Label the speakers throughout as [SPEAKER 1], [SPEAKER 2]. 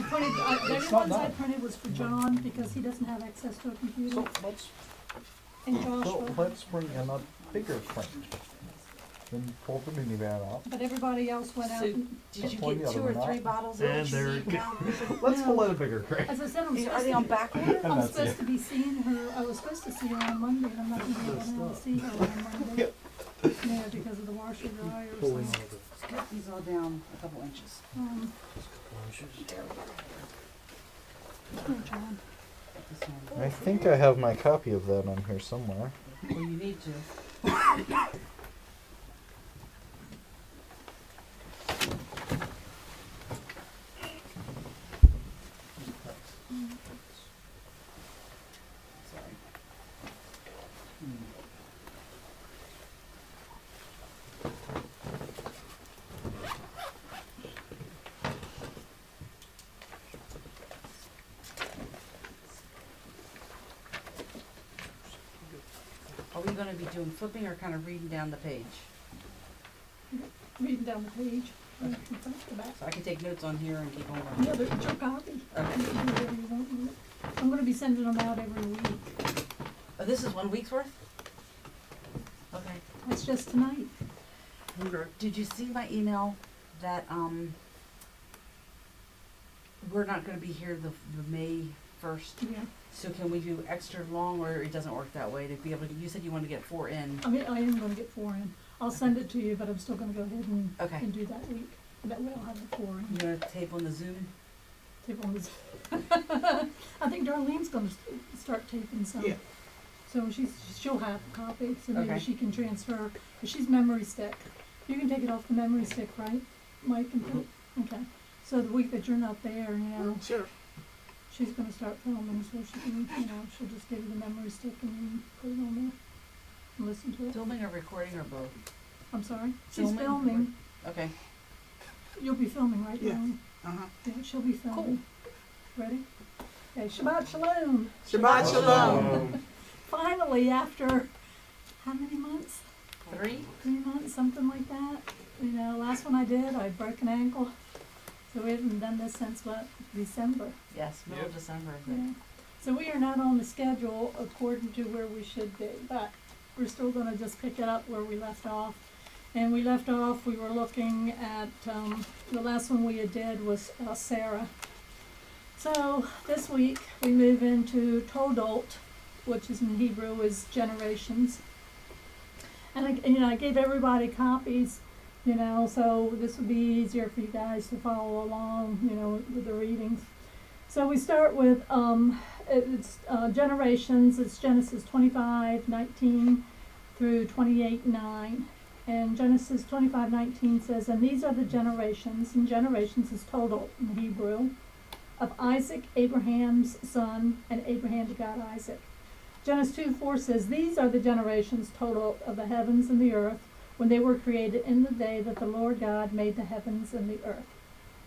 [SPEAKER 1] printed, the
[SPEAKER 2] It's
[SPEAKER 1] only
[SPEAKER 2] not
[SPEAKER 1] ones I
[SPEAKER 2] done.
[SPEAKER 1] printed was for John, because he doesn't have access to a computer,
[SPEAKER 2] So let's,
[SPEAKER 1] and Joshua.
[SPEAKER 2] let's bring in a bigger print. Then pull the minivan out.
[SPEAKER 1] But everybody else went out.
[SPEAKER 3] So,
[SPEAKER 1] and-
[SPEAKER 3] did you
[SPEAKER 2] Pull the
[SPEAKER 3] get
[SPEAKER 2] other
[SPEAKER 3] 2 or
[SPEAKER 2] one
[SPEAKER 3] 3
[SPEAKER 2] out.
[SPEAKER 3] bottles
[SPEAKER 4] And
[SPEAKER 3] each?
[SPEAKER 4] there-
[SPEAKER 2] Let's
[SPEAKER 1] No.
[SPEAKER 2] pull out a bigger crate.
[SPEAKER 1] As I said, I'm
[SPEAKER 3] Are
[SPEAKER 1] supposed
[SPEAKER 3] they
[SPEAKER 1] to,
[SPEAKER 3] on back order?
[SPEAKER 1] I'm
[SPEAKER 2] That's
[SPEAKER 1] supposed
[SPEAKER 2] it.
[SPEAKER 1] to be seeing her, I was supposed to see her on Monday, and I'm not gonna be able to see her on Monday. Yeah, because of the washer dryer,
[SPEAKER 4] Pulling
[SPEAKER 1] so,
[SPEAKER 4] all the
[SPEAKER 3] Let's cut these all down a couple inches.
[SPEAKER 4] inches.
[SPEAKER 1] here, John.
[SPEAKER 3] Put this one.
[SPEAKER 2] I think I have my copy of that on here somewhere.
[SPEAKER 3] Well, you need to. Sorry. Are we gonna be doing flipping or kind of reading down the page?
[SPEAKER 1] Reading down the page, right in front of the back.
[SPEAKER 3] So I can take notes on here and keep going.
[SPEAKER 1] Yeah, there's your copy. You
[SPEAKER 3] Okay.
[SPEAKER 1] can do whatever you want with it. I'm gonna be sending them out every week.
[SPEAKER 3] Oh, this is 1 week's worth? Okay.
[SPEAKER 1] That's just tonight.
[SPEAKER 4] Okay.
[SPEAKER 3] Did you see my email that, we're not gonna be here the May 1st?
[SPEAKER 1] Yeah.
[SPEAKER 3] So can we do extra long, or it doesn't work that way to be able to, you said you wanted to get 4 in.
[SPEAKER 1] I mean, I am gonna get 4 in. I'll send it to you, but I'm still gonna go ahead and,
[SPEAKER 3] Okay.
[SPEAKER 1] and do that week. That way I'll have the 4 in.
[SPEAKER 3] You gonna tape on the Zoom?
[SPEAKER 1] Tape on this. I think Darlene's gonna start taping some.
[SPEAKER 4] Yeah.
[SPEAKER 1] So she'll have a copy, so maybe
[SPEAKER 3] Okay.
[SPEAKER 1] she can transfer, but she's memory stick. You can take it off the memory stick, right, Mike, and put, okay. So the week that you're not there, you know,
[SPEAKER 4] Sure.
[SPEAKER 1] she's gonna start filming, so she can, you know, she'll just give you the memory stick and you put it on there and listen to it.
[SPEAKER 3] Filming or recording or both?
[SPEAKER 1] I'm sorry? She's
[SPEAKER 3] Filming?
[SPEAKER 1] filming.
[SPEAKER 3] Okay.
[SPEAKER 1] You'll be filming, right,
[SPEAKER 4] Yeah.
[SPEAKER 1] Darlene?
[SPEAKER 3] Uh-huh.
[SPEAKER 1] Yeah, she'll be filming. Ready? Okay, Shabbat Shalom.
[SPEAKER 4] Shabbat Shalom.
[SPEAKER 1] Finally, after how many months?
[SPEAKER 3] 3?
[SPEAKER 1] 3 months, something like that. You know, last one I did, I broke an ankle. So we haven't done this since what, December.
[SPEAKER 3] Yes, middle of December, I think.
[SPEAKER 1] Yeah. So we are not on the schedule according to where we should be, but we're still gonna just pick it up where we left off. And we left off, we were looking at, the last one we had did was Sarah. So this week we move into Toldot, which is in Hebrew is generations. And I gave everybody copies, you know, so this would be easier for you guys to follow along, you know, with the readings. So we start with it's generations. It's Genesis 25:19 through 28:9, and Genesis 25:19 says, "And these are the generations, and generations is total in Hebrew, of Isaac, Abraham's son, and Abraham begot Isaac." Genesis 2:4 says, "These are the generations total of the heavens and the earth, when they were created in the day that the Lord God made the heavens and the earth."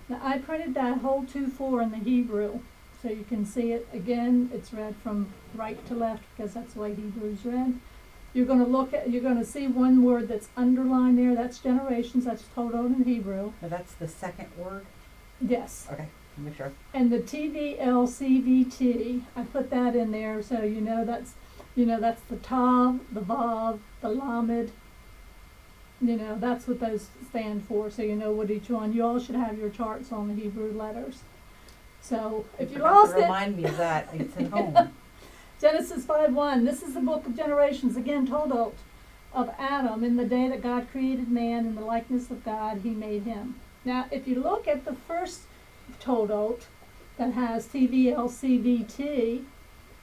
[SPEAKER 1] Now I printed that whole 2:4 in the Hebrew, so you can see it again. It's read from right to left because that's the way Hebrew's read. You're going to see one word that's underlined there. That's generations. That's total in Hebrew.
[SPEAKER 3] Now that's the second word?
[SPEAKER 1] Yes.
[SPEAKER 3] Okay, make sure.
[SPEAKER 1] And the TVLCVT, I put that in there so that's the Tav, the Vav, the Lamed. That's what those stand for, so you know what each one. You all should have your charts on the Hebrew letters. So if you lost it,
[SPEAKER 3] Remind me of that. It's at home.
[SPEAKER 1] Genesis 5:1. This is the book of generations, again told of Adam. In the day that God created man, in the likeness of God, he made him. Now, if you look at the first told that has TVLCVT,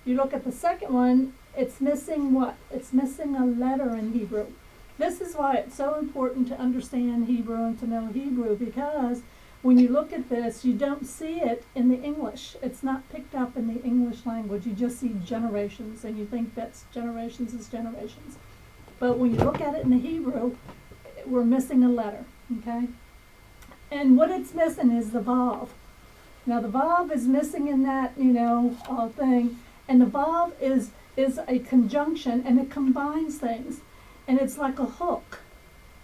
[SPEAKER 1] you look at the second one, it's missing what? It's missing a letter in Hebrew. This is why it's so important to understand Hebrew and to know Hebrew, because when you look at this, you don't see it in the English. It's not picked up in the English language. You just see generations, and you think that's generations is generations. But when you look at it in the Hebrew, we're missing a letter, okay? And what it's missing is the Vav. Now the Vav is missing in that, thing, and the Vav is a conjunction, and it combines things, and it's like a hook.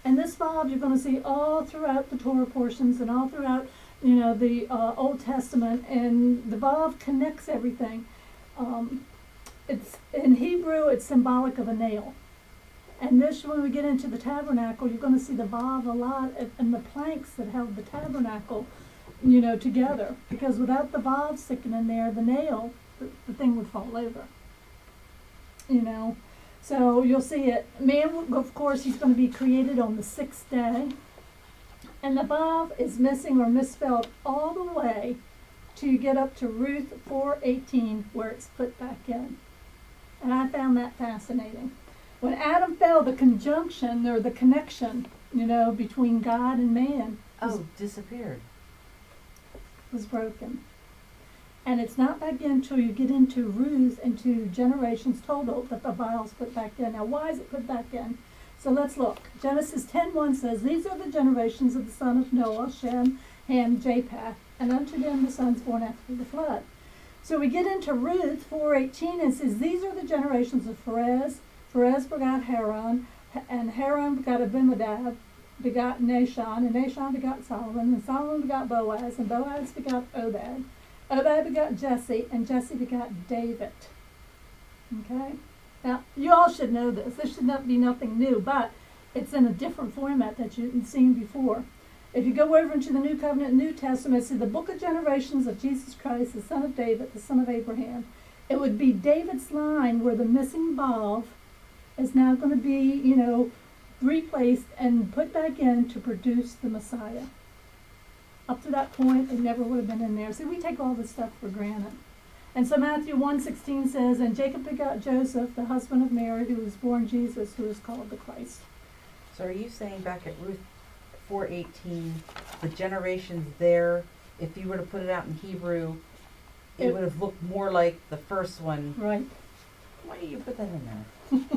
[SPEAKER 1] And this Vav you're going to see all throughout the Torah portions and all throughout the Old Testament, and the Vav connects everything. It's in Hebrew, it's symbolic of a nail. And this, when we get into the tabernacle, you're going to see the Vav a lot and the planks that held the tabernacle, together. Because without the Vav sticking in there, the nail, the thing would fall over. So you'll see it. Man, of course, he's going to be created on the 6th day. And the Vav is missing or misspelled all the way to get up to Ruth 4:18, where it's put back in. And I found that fascinating. When Adam fell, the conjunction or the connection, between God and man
[SPEAKER 3] Disappeared.
[SPEAKER 1] was broken. And it's not back in until you get into Ruth, into generations total, that the Vav's put back in. Now, why is it put back in? So let's look. Genesis 10:1 says, "These are the generations of the son of Noah, Shem, Ham, Japheth, and unto them the sons born after the flood." So we get into Ruth 4:18 and says, "These are the generations of Perez. Perez begot Haran, and Haran begot Abimadab, begot Nahshon, and Nahshon begot Solomon, and Solomon begot Boaz, and Boaz begot Obed. Obed begot Jesse, and Jesse begot David." Okay? Now, you all should know this. This should not be nothing new, but it's in a different format that you've seen before. If you go over into the New Covenant, New Testament, see the book of generations of Jesus Christ, the son of David, the son of Abraham. It would be David's line where the missing Vav is now going to be, replaced and put back in to produce the Messiah. Up to that point, it never would have been in there. See, we take all this stuff for granted. And so Matthew 1:16 says, "And Jacob begot Joseph, the husband of Mary, who was born Jesus, who is called the Christ."
[SPEAKER 3] So are you saying back at Ruth 4:18, the generations there, if you were to put it out in Hebrew, it would have looked more like the first one?
[SPEAKER 1] Right.
[SPEAKER 3] Why did you put that in there?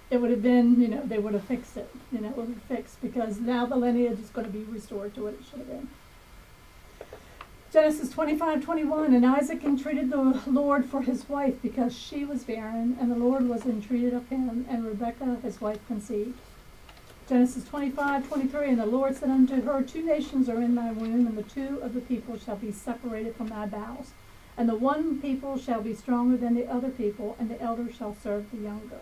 [SPEAKER 1] It would have been, they would have fixed it. It would have fixed because now the lineage is going to be restored to what it should have been. Genesis 25:21, "And Isaac entreated the Lord for his wife because she was barren, and the Lord was entreated of him, and Rebekah his wife conceived." Genesis 25:23, "And the Lord said unto her, 2 nations are in thy womb, and the 2 of the people shall be separated from thy bowels. And the one people shall be stronger than the other people, and the elder shall serve the younger.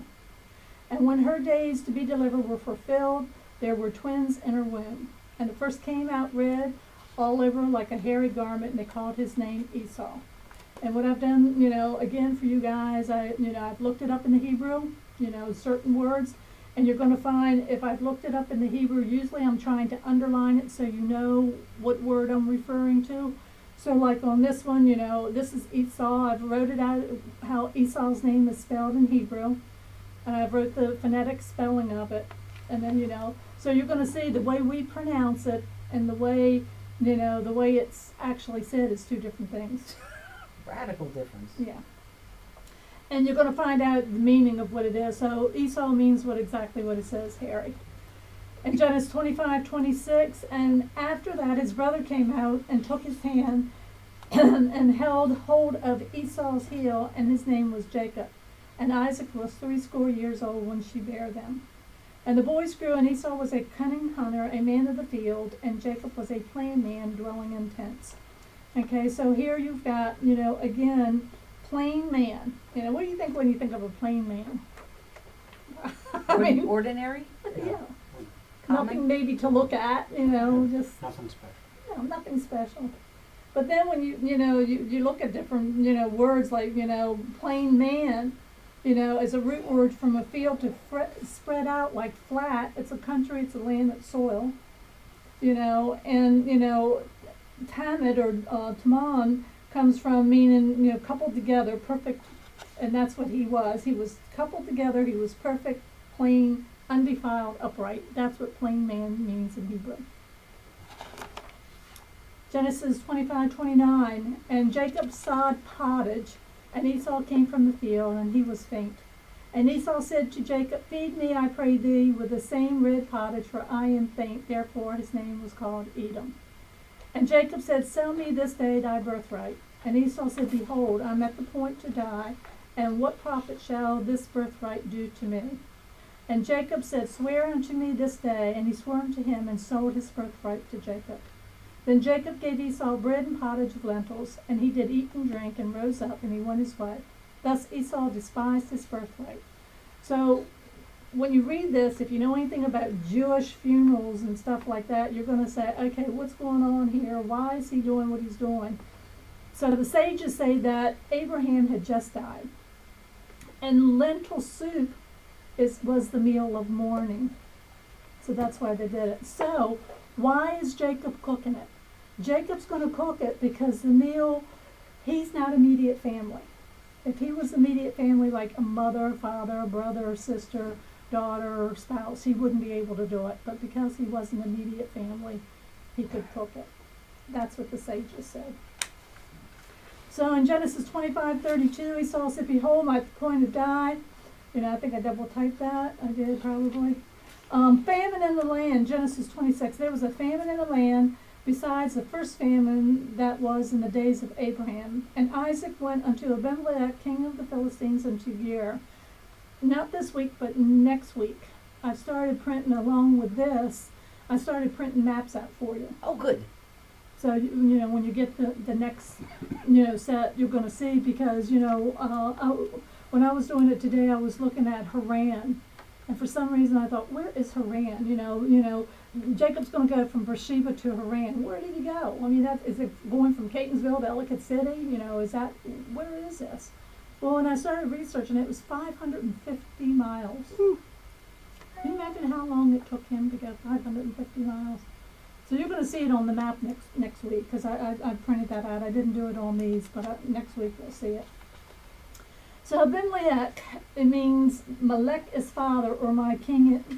[SPEAKER 1] And when her days to be delivered were fulfilled, there were twins in her womb. And the first came out red all over like a hairy garment, and they called his name Esau." And what I've done, again for you guys, I've looked it up in the Hebrew, certain words, and you're going to find if I've looked it up in the Hebrew, usually I'm trying to underline it so you know what word I'm referring to. So like on this one, this is Esau. I've wrote it out how Esau's name is spelled in Hebrew. And I wrote the phonetic spelling of it. And then, so you're going to see the way we pronounce it and the way it's actually said is 2 different things.
[SPEAKER 3] Radical difference.
[SPEAKER 1] Yeah. And you're going to find out the meaning of what it is. So Esau means exactly what it says, hairy. In Genesis 25:26, "And after that his brother came out and took his hand and held hold of Esau's heel, and his name was Jacob. And Isaac was 80 years old when she bare them. And the boys grew, and Esau was a cunning hunter, a man of the field, and Jacob was a plain man dwelling in tents." Okay, so here you've got, again, plain man. What do you think when you think of a plain man?
[SPEAKER 3] Ordinary?
[SPEAKER 1] Yeah.
[SPEAKER 3] Common?
[SPEAKER 1] Nothing maybe to look at, just
[SPEAKER 4] Nothing special.
[SPEAKER 1] nothing special. But then when you look at different, words like, plain man, is a root word from a field to spread out like flat. It's a country, it's a land, it's soil. And, Tamid or Taman comes from meaning, coupled together, perfect, and that's what he was. He was coupled together, he was perfect, plain, undefiled, upright. That's what plain man means in Hebrew. Genesis 25:29, "And Jacob sawed pottage, and Esau came from the field, and he was faint. And Esau said to Jacob, Feed me, I pray thee, with the same red pottage, for I am faint. Therefore his name was called Edom. And Jacob said, Sell me this day thy birthright. And Esau said, Behold, I am at the point to die, and what profit shall this birthright do to me? And Jacob said, Swear unto me this day. And he swore unto him, and sold his birthright to Jacob. Then Jacob gave Esau bread and pottage of lentils, and he did eat and drink, and rose up, and he went his way. Thus Esau despised his birthright. So, when you read this, if you know anything about Jewish funerals and stuff like that, you're going to say, okay, what's going on here? Why is he doing what he's doing? So the sages say that Abraham had just died. And lentil soup was the meal of mourning. So that's why they did it. So why is Jacob cooking it? Jacob's going to cook it because the meal, he's not immediate family. If he was immediate family, like a mother, father, brother, sister, daughter, or spouse, he wouldn't be able to do it. But because he wasn't immediate family, he could cook it. That's what the sages said. So in Genesis 25:32, Esau said, behold, my coin have died. I think I double typed that. I did probably. Famine in the land, Genesis 26. There was a famine in the land besides the first famine that was in the days of Abraham. And Isaac went unto Abimelech, king of the Philistines, unto Gerar. Not this week, but next week. I started printing along with this. I started printing maps out for you.
[SPEAKER 3] Oh, good.
[SPEAKER 1] So, when you get the next, set, you're going to see because, when I was doing it today, I was looking at Haran. And for some reason, I thought, where is Haran? Jacob's going to go from Beersheba to Haran. Where did he go? I mean, is it going from Catonsville to Ellicott City? Where is this? Well, when I started researching, it was 550 miles. Can you imagine how long it took him to go 550 miles? So you're going to see it on the map next week because I printed that out. I didn't do it on these, but next week you'll see it. So Abimelech, it means Melech is father, or my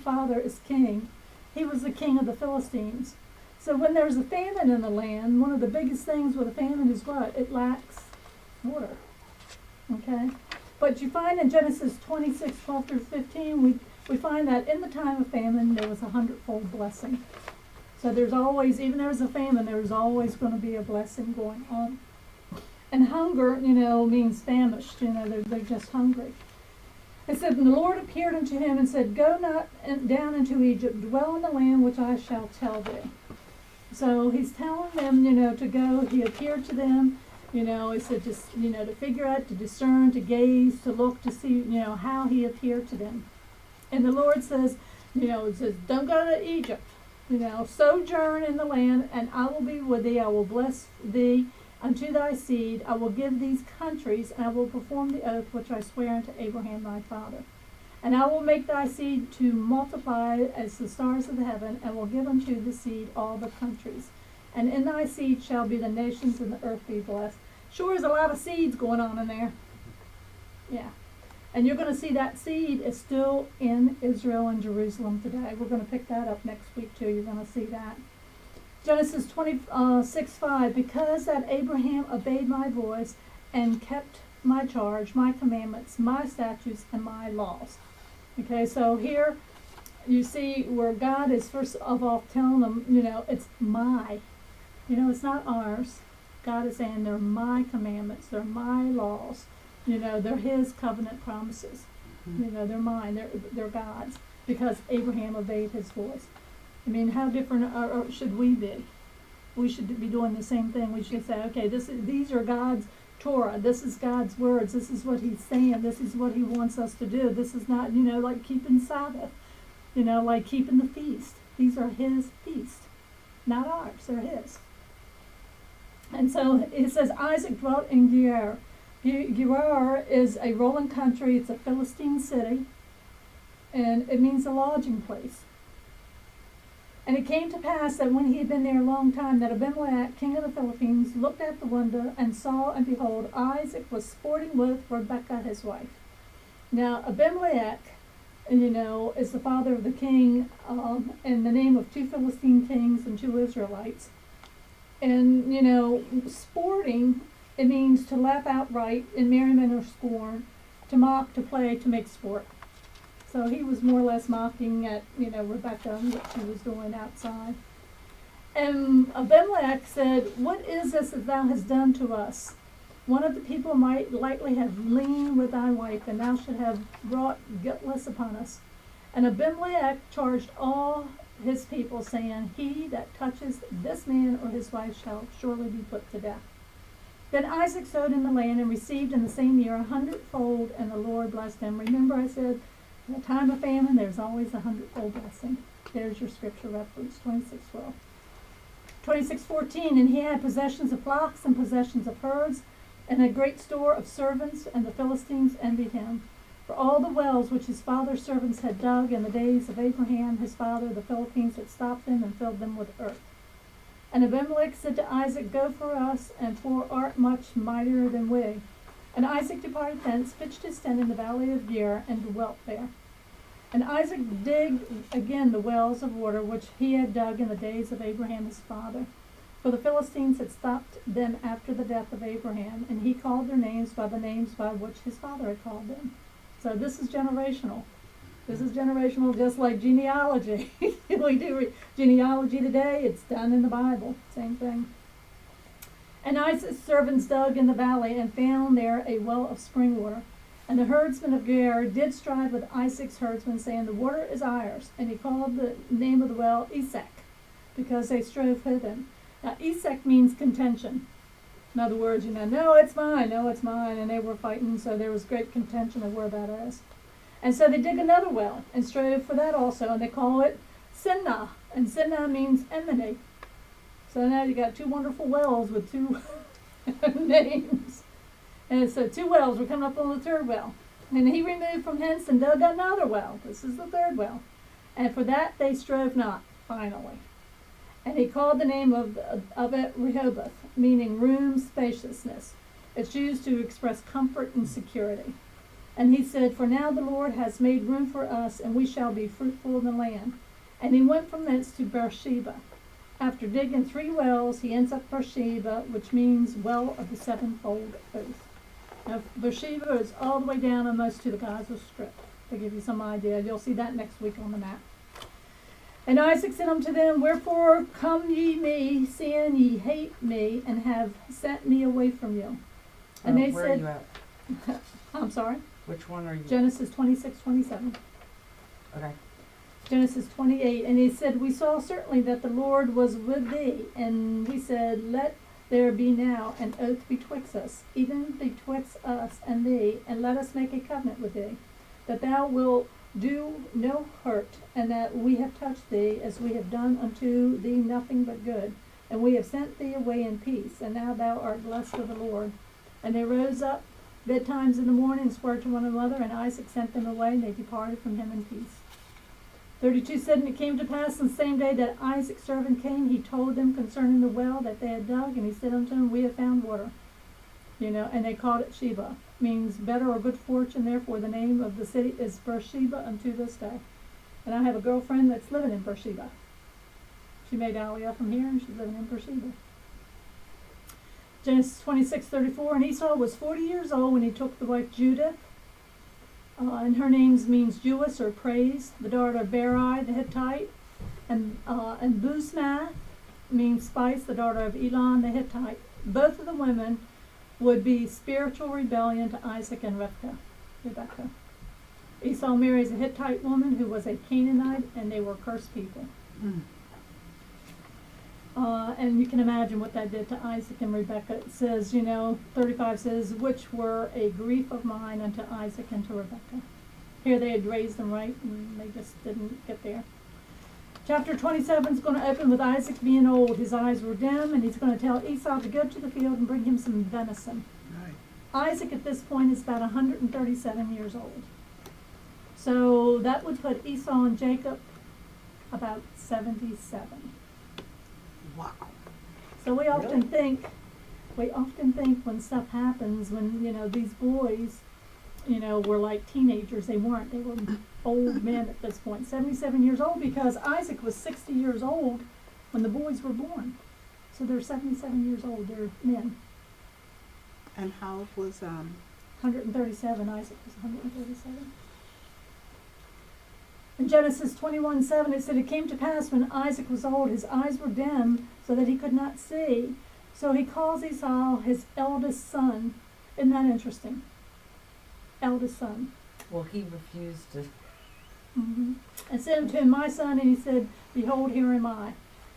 [SPEAKER 1] father is king. He was the king of the Philistines. So when there's a famine in the land, one of the biggest things with a famine is what? It lacks water. Okay? But you find in Genesis 26:12-15, we find that in the time of famine, there was 100-fold blessing. So there's always, even there's a famine, there's always going to be a blessing going on. And hunger, means famished. They're just hungry. It said, and the Lord appeared unto him and said, go not down into Egypt, dwell in the land which I shall tell thee. So he's telling them, to go. He appeared to them. He said just, to figure out, to discern, to gaze, to look, to see, how he appeared to them. And the Lord says, it says, don't go to Egypt. Sojourn in the land, and I will be with thee. I will bless thee unto thy seed. I will give these countries, and I will perform the oath which I swear unto Abraham thy father. And I will make thy seed to multiply as the stars of the heaven, and will give unto the seed all the countries. And in thy seed shall be the nations, and the earth be blessed. Sure is a lot of seeds going on in there. Yeah. And you're going to see that seed is still in Israel and Jerusalem today. We're going to pick that up next week too. You're going to see that. Genesis 26:5, because that Abraham obeyed my voice and kept my charge, my commandments, my statutes, and my laws. Okay, so here you see where God is first of all telling them, it's my. It's not ours. God is saying they're my commandments, they're my laws. They're his covenant promises. They're mine, they're God's, because Abraham obeyed his voice. I mean, how different should we be? We should be doing the same thing. We should say, okay, these are God's Torah. This is God's words. This is what he's saying. This is what he wants us to do. This is not, like keeping Sabbath, like keeping the feast. These are his feast, not ours. They're his. And so it says, Isaac dwelt in Gerar. Gerar is a rolling country. It's a Philistine city, and it means a lodging place. And it came to pass that when he had been there a long time, that Abimelech, king of the Philistines, looked at the window and saw, and behold, Isaac was sporting with Rebekah his wife. Now Abimelech, is the father of the king, in the name of 2 Philistine kings and 2 Israelites. And sporting, it means to laugh outright in merriment or scorn, to mock, to play, to make sport. So he was more or less mocking at, Rebekah and what she was doing outside. And Abimelech said, what is this that thou hast done to us? One of the people might lightly have lain with thy wife, and thou should have brought guiltless upon us. And Abimelech charged all his people, saying, He that touches this man or his wife shall surely be put to death. Then Isaac sowed in the land and received in the same year 100-fold, and the Lord blessed him. Remember I said, in a time of famine, there's always 100-fold blessing. There's your scripture reference, 26:12. 26:14, and he had possessions of flocks and possessions of herds, and a great store of servants, and the Philistines envied him. For all the wells which his father's servants had dug in the days of Abraham his father, the Philistines had stopped them and filled them with earth. And Abimelech said to Isaac, Go for us, and for art much mightier than we. And Isaac departed thence, pitched his tent in the valley of Gerar, and dwelt there. And Isaac digged again the wells of water which he had dug in the days of Abraham his father. For the Philistines had stopped them after the death of Abraham, and he called their names by the names by which his father had called them. So this is generational. This is generational, just like genealogy. We do genealogy today, it's done in the Bible. Same thing. And Isaac's servants dug in the valley and found there a well of spring water. And the herdsmen of Gerar did strive with Isaac's herdsmen, saying, The water is ours. And he called the name of the well Esek, because they strove with him. Now, Esek means contention. In other words, no, it's mine, and they were fighting, so there was great contention of where that is. And so they dig another well and strove for that also, and they call it Sinnah, and Sinnah means enmity. So now you got two wonderful wells with two names. And so 2 wells, we're coming up on the 3rd well. And he removed from hence and dug another well. This is the 3rd well. And for that they strove not, finally. And he called the name of it Rehoboth, meaning room spaciousness. It's used to express comfort and security. And he said, For now the Lord has made room for us, and we shall be fruitful in the land. And he went from thence to Beersheba. After digging 3 wells, he ends up Beersheba, which means well of the 7-fold oath. Now, Beersheba is all the way down almost to the Gaza Strip, to give you some idea. You'll see that next week on the map. And Isaac said unto them, Wherefore come ye me, seeing ye hate me, and have sent me away from you? And they
[SPEAKER 3] where
[SPEAKER 1] said,
[SPEAKER 3] are you at?
[SPEAKER 1] I'm sorry,
[SPEAKER 3] Which one are you?
[SPEAKER 1] Genesis 26:27.
[SPEAKER 3] Okay.
[SPEAKER 1] Genesis 28, and he said, We saw certainly that the Lord was with thee, and we said, Let there be now an oath betwixt us, even betwixt us and thee, and let us make a covenant with thee, that thou wilt do no hurt, and that we have touched thee, as we have done unto thee nothing but good, and we have sent thee away in peace, and now thou art blessed of the Lord. And they rose up betimes in the morning, and swore to one another, and Isaac sent them away, and they departed from him in peace. 32 said, And it came to pass on the same day that Isaac's servant came, he told them concerning the well that they had dug, and he said unto them, We have found water. And they called it Sheba, means better or good fortune. Therefore the name of the city is Beersheba unto this day. And I have a girlfriend that's living in Beersheba. She made Aliyah from here, and she's living in Beersheba. Genesis 26:34, and Esau was 40 years old when he took the wife Judith. And her name means Jewess or praise, the daughter of Berai the Hittite, and Busmath means spice, the daughter of Elon the Hittite. Both of the women would be spiritual rebellion to Isaac and Rebekah. Esau marries a Hittite woman who was a Canaanite, and they were cursed people. And you can imagine what that did to Isaac and Rebekah. It says, 35 says, which were a grief of mine unto Isaac and to Rebekah. Here they had raised them right, and they just didn't get there. Chapter 27 is going to open with Isaac being old. His eyes were dim, and he's going to tell Esau to go to the field and bring him some venison.
[SPEAKER 4] Right.
[SPEAKER 1] Isaac at this point is about 137 years old. So that would put Esau and Jacob about 77.
[SPEAKER 4] Wow.
[SPEAKER 1] So we often think when stuff happens, when, these boys, were like teenagers. They weren't. They were old men at this point, 77 years old, because Isaac was 60 years old when the boys were born. So they're 77 years old. They're men.
[SPEAKER 5] And how old was
[SPEAKER 1] 137. Isaac was 137. In Genesis 21:7, it said, It came to pass when Isaac was old, his eyes were dim, so that he could not see. So he calls Esau his eldest son. Isn't that interesting? Eldest son.
[SPEAKER 3] Well, he refused to
[SPEAKER 1] And said unto him, my son, and he said, behold, here am I.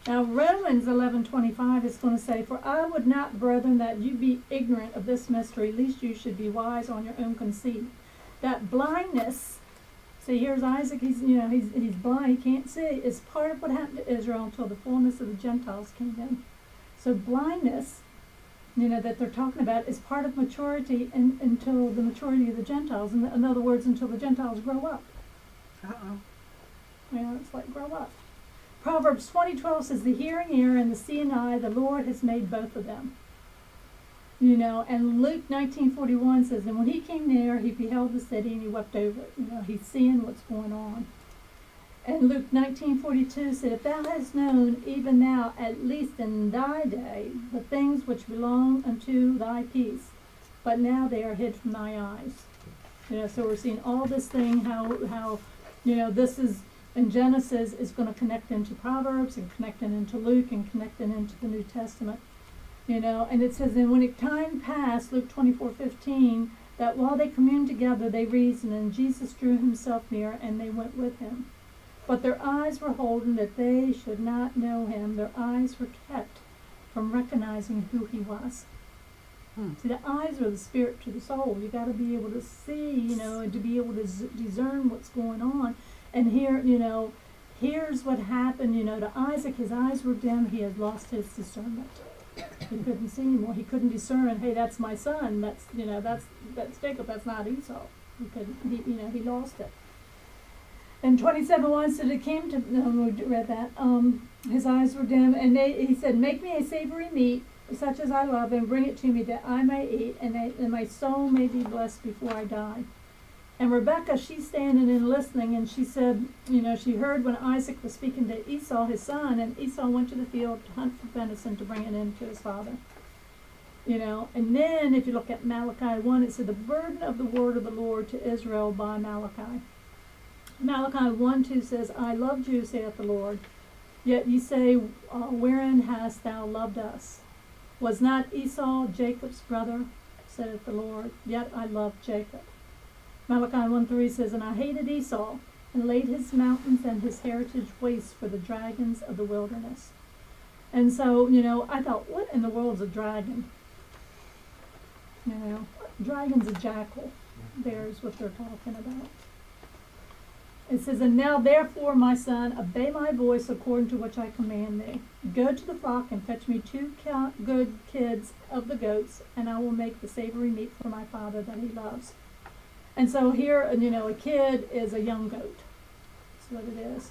[SPEAKER 1] Now Romans 11:25 is going to say, for I would not, brethren, that you be ignorant of this mystery, lest you should be wise on your own conceit. That blindness, see, here's Isaac, he's blind, he can't see, is part of what happened to Israel until the fullness of the Gentiles came in. So blindness, that they're talking about is part of maturity until the maturity of the Gentiles. In other words, until the Gentiles grow up. It's like grow up. Proverbs 20:12 says, the hearing ear and the seeing eye, the Lord has made both of them. And Luke 19:41 says, and when he came near, he beheld the city and he wept over it. He's seeing what's going on. And Luke 19:42 said, if thou hast known even now, at least in thy day, the things which belong unto thy peace, but now they are hid from thy eyes. So we're seeing all this thing, how this is, in Genesis, is going to connect into Proverbs and connecting into Luke and connecting into the New Testament. And it says, and when time passed, Luke 24:15, that while they communed together, they reasoned, and Jesus drew himself near, and they went with him. But their eyes were holden that they should not know him. Their eyes were kept from recognizing who he was. See, the eyes are the spirit to the soul. You got to be able to see, and to be able to discern what's going on. And here, here's what happened, to Isaac. His eyes were dim. He had lost his discernment. He couldn't see anymore. He couldn't discern. Hey, that's my son. That's that's Jacob. That's not Esau. He lost it. And 27:1 said it came to. We read that. His eyes were dim, and he said, "Make me a savory meat, such as I love, and bring it to me, that I may eat, and my soul may be blessed before I die." And Rebekah, she's standing and listening, and she said, she heard when Isaac was speaking to Esau, his son, and Esau went to the field to hunt for venison to bring it in to his father. And then if you look at Malachi 1, it said, the burden of the word of the Lord to Israel by Malachi. Malachi 1:2 says, I loved you, saith the Lord. Yet ye say, wherein hast thou loved us? Was not Esau Jacob's brother, saith the Lord? Yet I loved Jacob. Malachi 1:3 says, and I hated Esau, and laid his mountains and his heritage waste for the dragons of the wilderness. And so, I thought, what in the world's a dragon? Dragon's a jackal. There's what they're talking about. It says, and now therefore, my son, obey my voice according to which I command thee. Go to the flock and fetch me 2 good kids of the goats, and I will make the savory meat for my father that he loves. And so here, a kid is a young goat. That's what it is.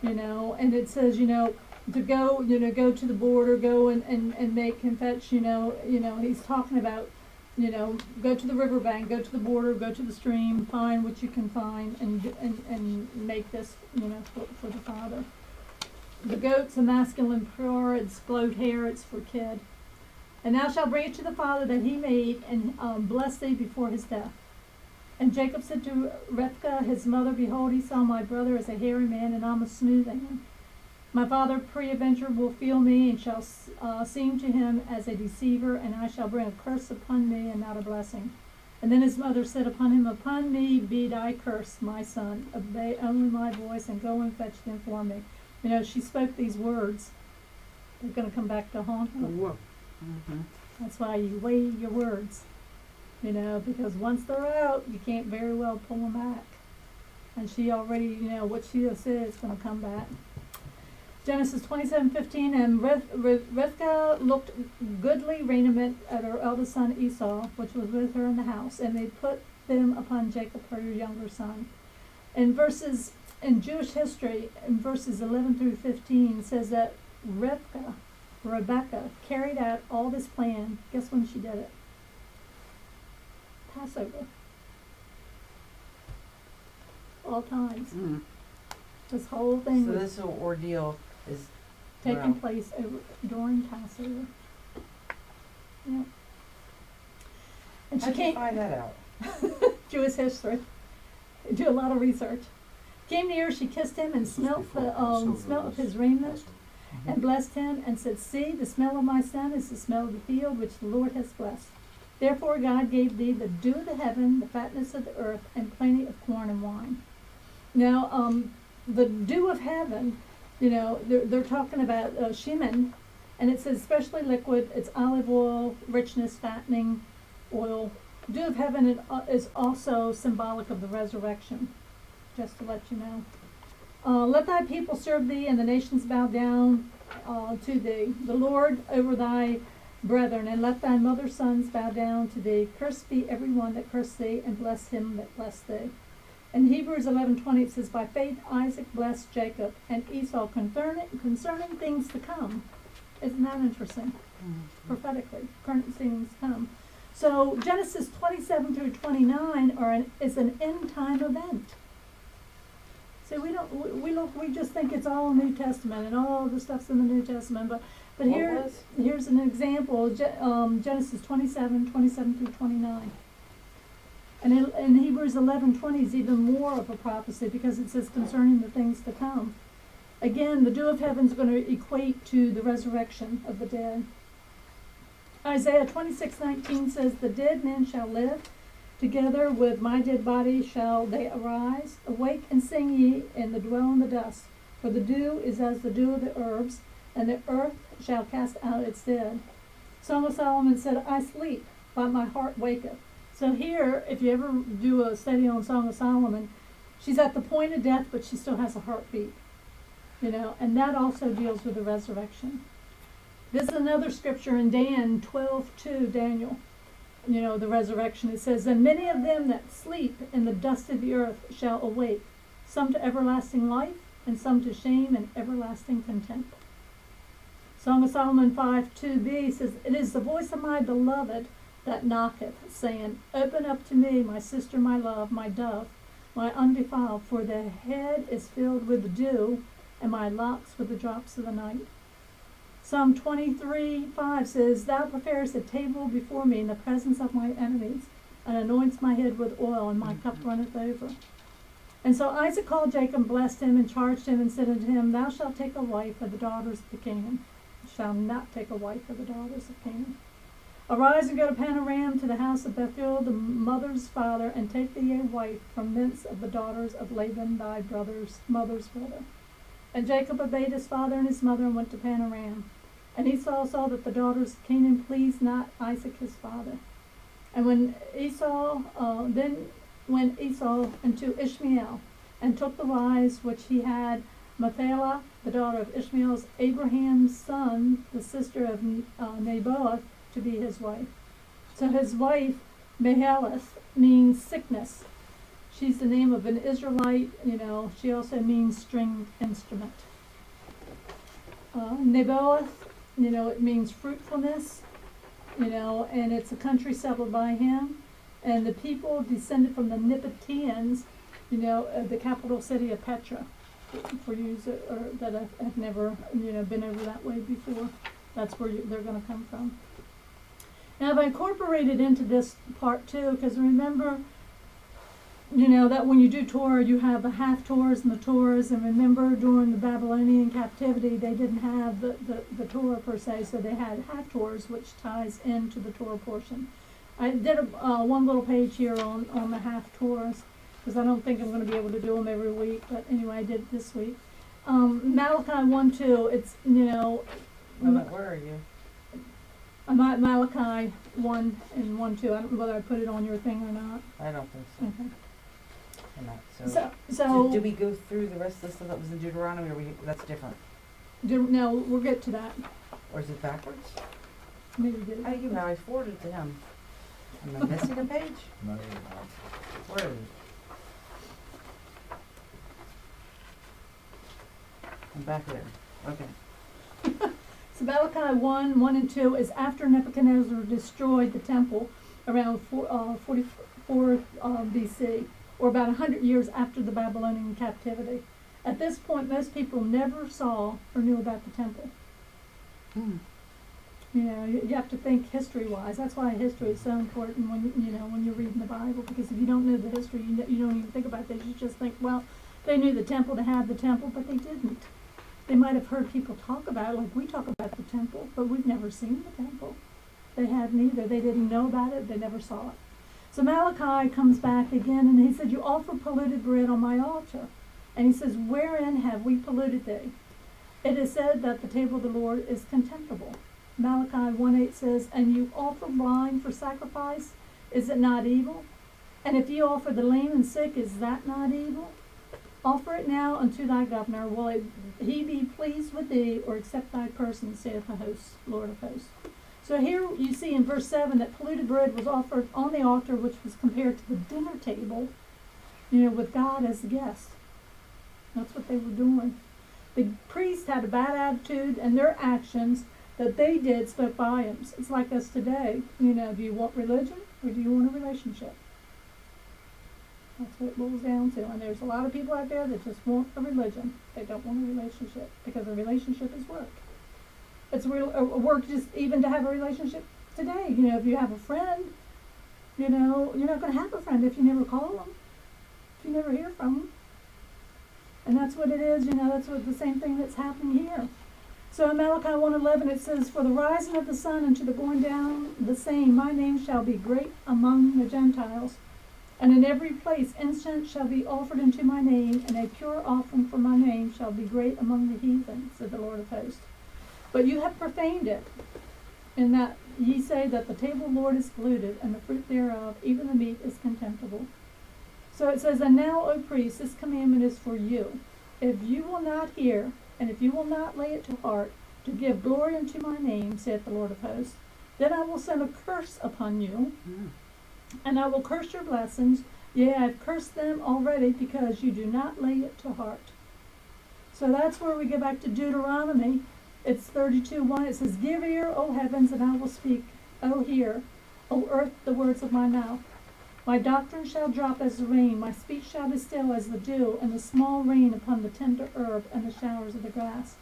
[SPEAKER 1] And it says, to go, go to the border, go and make him fetch, he's talking about, go to the riverbank, go to the border, go to the stream, find what you can find, and make this, for the father. The goat's a masculine pure, it's flowed hair, it's for kid. And thou shalt bring it to the father that he may eat, and bless thee before his death. And Jacob said to Rivkah, his mother, behold, Esau my brother is a hairy man, and I'm a smooth man. My father peradventure will feel me, and shall seem to him as a deceiver, and I shall bring a curse upon me, and not a blessing. And then his mother said upon him, upon me be thy curse, my son. Obey only my voice, and go and fetch them for me. She spoke these words. They're going to come back to haunt her.
[SPEAKER 5] Mm-hmm.
[SPEAKER 1] That's why you weigh your words. Because once they're out, you can't very well pull them back. And she already, what she has said is going to come back. Genesis 27:15, and Rivkah looked goodly raiment at her eldest son Esau, which was with her in the house, and they put them upon Jacob, her younger son. In Jewish history, in verses 11 through 15, says that Rebekah carried out all this plan. Guess when she did it? Passover. All times.
[SPEAKER 5] Mm.
[SPEAKER 1] This whole thing
[SPEAKER 3] So
[SPEAKER 1] was
[SPEAKER 3] this whole ordeal is
[SPEAKER 1] taking place during Passover. Yeah. And she
[SPEAKER 3] How'd you
[SPEAKER 1] came.
[SPEAKER 3] find that out?
[SPEAKER 1] Jewish history. I do a lot of research. Came near, she kissed him and smelt the smell of his raiment, and blessed him, and said, see, the smell of my son is the smell of the field which the Lord has blessed. Therefore God gave thee the dew of the heaven, the fatness of the earth, and plenty of corn and wine. Now, the dew of heaven, you know, they're talking about shemen, and it says especially liquid, it's olive oil, richness, fattening oil. Dew of heaven is also symbolic of the resurrection, just to let you know. Let thy people serve thee, and the nations bow down to thee. The Lord over thy brethren, and let thy mother's sons bow down to thee. Cursed be every one that cursed thee, and bless him that blessed thee. In Hebrews 11:20 it says, by faith Isaac blessed Jacob and Esau concerning things to come. Isn't that interesting? Prophetically, current things come. So Genesis 27 through 29 is an end time event. So we just think it's all New Testament and all the stuff's in the New Testament, but here's an example. Genesis 27 through 29. And in Hebrews 11:20 is even more of a prophecy because it says concerning the things to come. Again, the dew of heaven is going to equate to the resurrection of the dead. Isaiah 26:19 says, the dead men shall live, together with my dead body shall they arise. Awake and sing ye, and dwell in the dust. For the dew is as the dew of the herbs, and the earth shall cast out its dead. Song of Solomon said, I sleep, but my heart waketh. So here, if you ever do a study on Song of Solomon, she's at the point of death, but she still has a heartbeat. You know, and that also deals with the resurrection. This is another scripture in Dan 12:2, Daniel. You know, the resurrection. It says, and many of them that sleep in the dust of the earth shall awake, some to everlasting life, and some to shame and everlasting contempt. Song of Solomon 5:2b says, it is the voice of my beloved that knocketh, saying, open up to me, my sister, my love, my dove, my undefiled, for the head is filled with dew, and my locks with the drops of the night. Psalm 23:5 says, thou preparest a table before me in the presence of my enemies, and anoints my head with oil, and my cup runneth over. And so Isaac called Jacob, blessed him, and charged him, and said unto him, thou shalt take a wife of the daughters of the Canaan. Shall not take a wife of the daughters of Canaan. Arise and go to Panaram, to the house of Bethuel, the mother's father, and take thee a wife from thence of the daughters of Laban thy mother's brother. And Jacob obeyed his father and his mother, and went to Panaram. And Esau saw that the daughters of Canaan pleased not Isaac his father. And when Esau went Esau unto Ishmael, and took the wives which he had, Mathalah, the daughter of Ishmael's Abraham's son, the sister of Naboth, to be his wife. So his wife, Mahalath, means sickness. She's the name of an Israelite, you know. She also means stringed instrument. Naboth, you know, it means fruitfulness, you know, and it's a country settled by him. And the people descended from the Nicotians, you know, the capital city of Petra. For you that have never, you know, been over that way before, that's where they're going to come from. Now I've incorporated into this part too, because remember, you know, that when you do Torah, you have the half Torahs and the Torahs, and remember during the Babylonian captivity, they didn't have the Torah per se, so they had half Torahs, which ties into the Torah portion. I did one little page here on the half Torahs, because I don't think I'm going to be able to do them every week, but anyway, I did it this week. Malachi 1:2, it's, you know...
[SPEAKER 3] Where are you?
[SPEAKER 1] Malachi 1 and 1:2. I don't know whether I put it on your thing or not.
[SPEAKER 3] I don't think so.
[SPEAKER 1] Okay.
[SPEAKER 3] I'm not,
[SPEAKER 1] So
[SPEAKER 3] did we go through the rest of the stuff that was in Deuteronomy, or that's different?
[SPEAKER 1] No, we'll get to that.
[SPEAKER 3] Or is it backwards?
[SPEAKER 1] Maybe we did.
[SPEAKER 3] I forwarded it to him. Am I missing a page?
[SPEAKER 2] No, you're not.
[SPEAKER 3] Where is it? I'm back there. Okay.
[SPEAKER 1] So Malachi 1 and 2 is after Nebuchadnezzar destroyed the temple around 44 BC, or about 100 years after the Babylonian captivity. At this point, most people never saw or knew about the temple. You know, you have to think history-wise. That's why history is so important when you're reading the Bible, because if you don't know the history, you don't even think about this. You just think, well, they knew the temple, they had the temple, but they didn't. They might have heard people talk about it, like we talk about the temple, but we've never seen the temple. They hadn't either. They didn't know about it. They never saw it. So Malachi comes back again, and he said, you offer polluted bread on my altar. And he says, wherein have we polluted thee? It is said that the table of the Lord is contemptible. Malachi 1:8 says, and you offer wine for sacrifice, is it not evil? And if you offer the lame and sick, is that not evil? Offer it now unto thy governor. Will he be pleased with thee, or accept thy person, saith the host, Lord of hosts. So here you see in verse 7 that polluted bread was offered on the altar, which was compared to the dinner table, with God as the guest. That's what they were doing. The priest had a bad attitude, and their actions that they did spoke volumes. It's like us today. Do you want religion or do you want a relationship? That's what it boils down to. And there's a lot of people out there that just want a religion. They don't want a relationship, because a relationship is work. It's work just even to have a relationship today. If you have a friend, you're not going to have a friend if you never call them, if you never hear from them. And that's what it is. That's what the same thing that's happening here. So in Malachi 1:11 it says, for the rising of the sun and to the going down the same, my name shall be great among the Gentiles. And in every place incense shall be offered unto my name, and a pure offering for my name shall be great among the heathen, said the Lord of hosts. But you have profaned it, in that ye say that the table of the Lord is polluted, and the fruit thereof, even the meat, is contemptible. So it says, and now, O priests, this commandment is for you. If you will not hear, and if you will not lay it to heart, to give glory unto my name, saith the Lord of hosts, then I will send a curse upon you, and I will curse your blessings. Yea, I have cursed them already, because you do not lay it to heart. So that's where we go back to Deuteronomy. It's 32:1. It says, give ear, O heavens, and I will speak. O hear, O earth, the words of my mouth. My doctrine shall drop as the rain, my speech shall distill as the dew, and the small rain upon the tender herb, and the showers of the grass.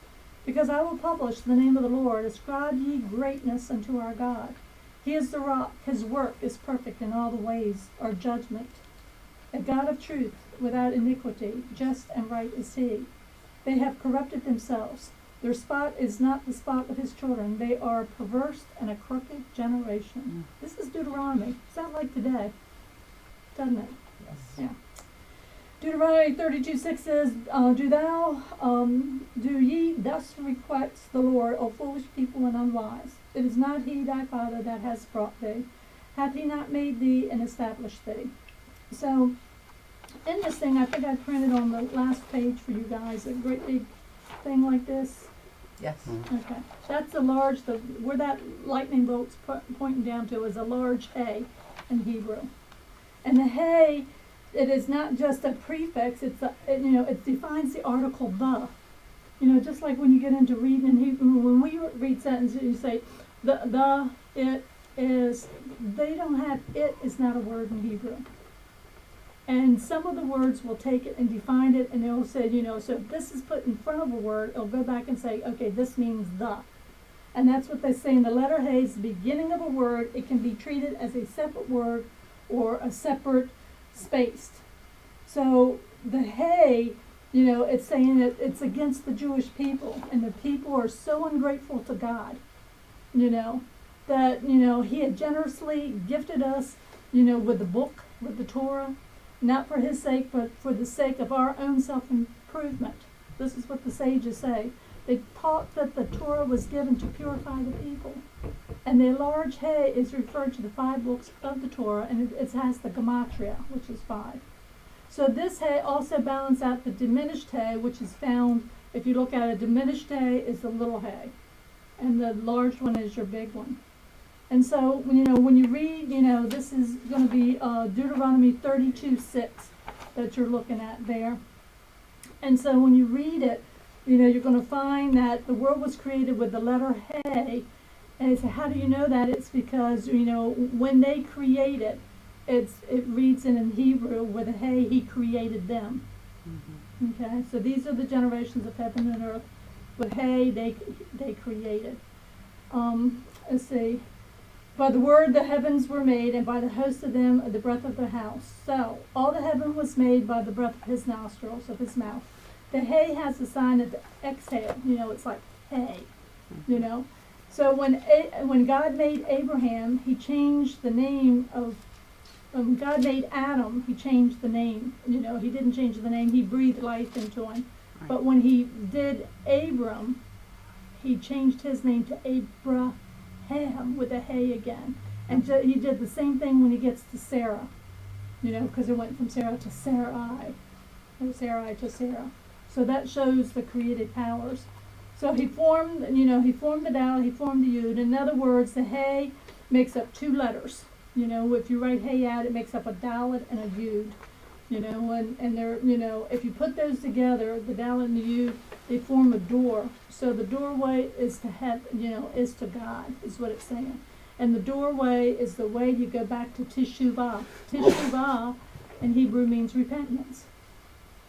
[SPEAKER 1] Because I will publish the name of the Lord, ascribe ye greatness unto our God. He is the rock, his work is perfect in all the ways, or judgment. A God of truth, without iniquity, just and right is he. They have corrupted themselves. Their spot is not the spot of his children. They are perverse and a crooked generation. This is Deuteronomy. Sounds like today, doesn't it?
[SPEAKER 3] Yes.
[SPEAKER 1] Yeah. Deuteronomy 32:6 says, do ye thus request the Lord, O foolish people and unwise? It is not he thy father that has brought thee. Hath he not made thee and established thee? So, in this thing, I think I printed on the last page for you guys a great big thing like this.
[SPEAKER 3] Yes.
[SPEAKER 1] Okay. That's a large, where that lightning bolt's pointing down to is a large hay in Hebrew. And the hay, it is not just a prefix, it defines the article the. Just like when you get into reading in Hebrew, when we read sentences, you say, it is, they don't have, it is not a word in Hebrew. And some of the words will take it and define it, and they'll say, so if this is put in front of a word, it'll go back and say, okay, this means the. And that's what they say in the letter hay is the beginning of a word. It can be treated as a separate word or a separate spaced. So the hay, it's saying that it's against the Jewish people, and the people are so ungrateful to God, that, he had generously gifted us, with the book, with the Torah, not for his sake, but for the sake of our own self-improvement. This is what the sages say. They taught that the Torah was given to purify the people. And the large hay is referred to the 5 books of the Torah, and it has the gematria, which is 5. So this hay also balances out the diminished hay, which is found, if you look at a diminished hay, is the little hay. And the large one is your big one. And so, when you read, this is going to be Deuteronomy 32:6 that you're looking at there. And so when you read it, you're going to find that the world was created with the letter hay. And so how do you know that? It's because, when they create it, it reads in Hebrew, with a hay, he created them. Mm-hmm. Okay, so these are the generations of heaven and earth. With hay, they created. Let's see. By the word the heavens were made, and by the host of them the breath of the house. So all the heaven was made by the breath of his nostrils, of his mouth. The hay has the sign of the exhale. It's like hay. So when God made Abraham, he changed the name of God made Adam, he changed the name. You know, he didn't change the name, he breathed life into him.
[SPEAKER 5] Right.
[SPEAKER 1] But when he did Abram, he changed his name to Abraham with a hay again. And he did the same thing when he gets to Sarah. You know, because it went from Sarah to Sarai. Or Sarai to Sarah. So that shows the created powers. So he formed, you know, he formed the Dalet, he formed the Yud. In other words, the Hay makes up 2 letters. You know, if you write Hay out, it makes up a Dalet and a Yud. You know, and they're, you know, if you put those together, the Dalet and the Yud, they form a door. So the doorway is to heaven, you know, is to God, is what it's saying. And the doorway is the way you go back to Teshuvah. Teshuvah in Hebrew means repentance.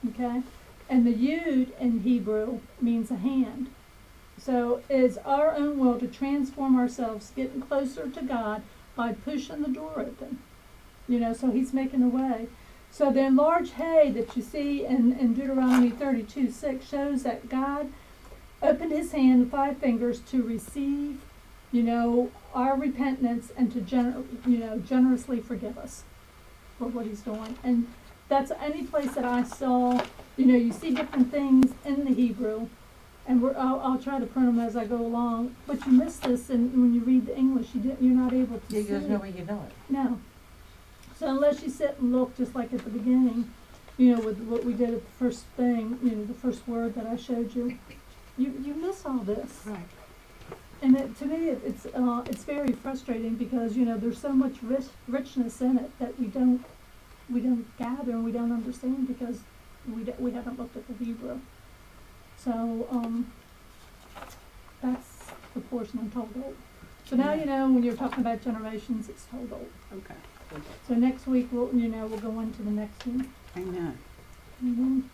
[SPEAKER 1] Okay? And the Yud in Hebrew means a hand. So it's our own will to transform ourselves, getting closer to God by pushing the door open. You know, so he's making a way. So the enlarged hay that you see in Deuteronomy 32:6 shows that God opened his hand, 5 fingers, to receive, you know, our repentance and to generously forgive us for what he's doing. And that's any place that I saw, you know, you see different things in the Hebrew, and I'll try to print them as I go along. But you miss this, and when you read the English, you're not able to see
[SPEAKER 3] There's no
[SPEAKER 1] it.
[SPEAKER 3] way you know it.
[SPEAKER 1] No. So unless you sit and look just like at the beginning, you know, with what we did at the first thing, you know, the first word that I showed you, you miss all this.
[SPEAKER 5] Right.
[SPEAKER 1] And to me, it's very frustrating because, you know, there's so much richness in it that we don't gather and we don't understand because we haven't looked at the Hebrew. So that's the portion I'm told old. So now, you know, when you're talking about generations, it's told old.
[SPEAKER 5] Okay.
[SPEAKER 1] So next week we'll go into the next one.
[SPEAKER 5] Amen.
[SPEAKER 1] Amen.